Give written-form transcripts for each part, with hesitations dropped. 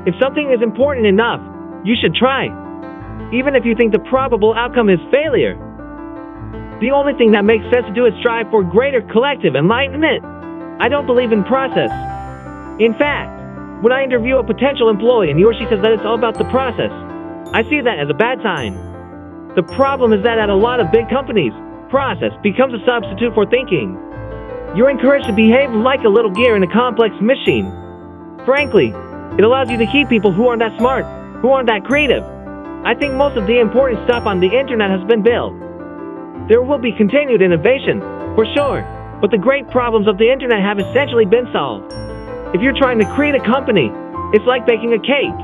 If something is important enough, you should try, even if you think the probable outcome is failure. The only thing that makes sense to do is strive for greater collective enlightenment. I don't believe in process. In fact, when I interview a potential employee and he or she says that it's all about the process, I see that as a bad sign. The problem is that at a lot of big companies, process becomes a substitute for thinking. You're encouraged to behave like a little gear in a complex machine. Frankly, it allows you to keep people who aren't that smart, who aren't that creative. I think most of the important stuff on the internet has been built. There will be continued innovation, for sure, but the great problems of the internet have essentially been solved. If you're trying to create a company, it's like baking a cake.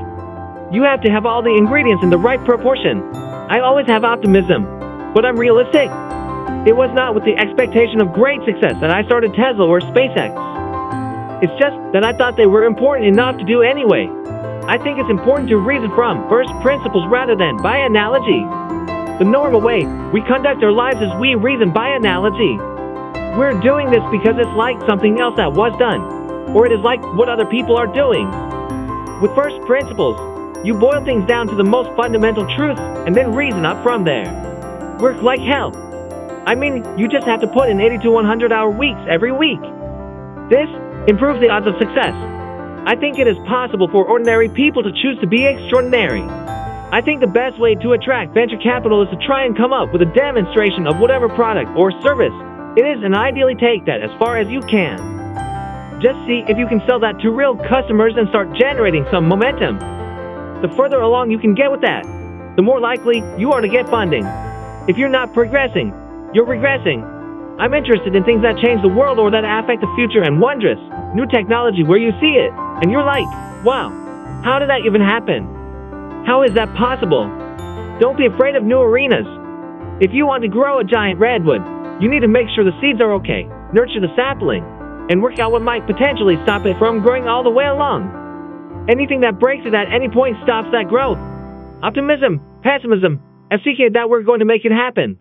You have to have all the ingredients in the right proportion. I always have optimism, but I'm realistic. It was not with the expectation of great success that I started Tesla or SpaceX. It's just that I thought they were important enough to do anyway. I think it's important to reason from first principles rather than by analogy. The normal way we conduct our lives is we reason by analogy. We're doing this because it's like something else that was done, or it is like what other people are doing. With first principles, you boil things down to the most fundamental truths and then reason up from there. Work like hell. I mean, you just have to put in 80 to 100 hour weeks every week. This improves the odds of success. I think it is possible for ordinary people to choose to be extraordinary. I think the best way to attract venture capital is to try and come up with a demonstration of whatever product or service it is, and ideally take that as far as you can. Just see if you can sell that to real customers and start generating some momentum. The further along you can get with that, the more likely you are to get funding. If you're not progressing, you're regressing. I'm interested in things that change the world or that affect the future, and wondrous new technology where you see it and you're like, wow, how did that even happen? How is that possible? Don't be afraid of new arenas. If you want to grow a giant redwood, you need to make sure the seeds are okay, nurture the sapling, and work out what might potentially stop it from growing all the way along. Anything that breaks it at any point stops that growth. Optimism, pessimism, and seeking that we're going to make it happen.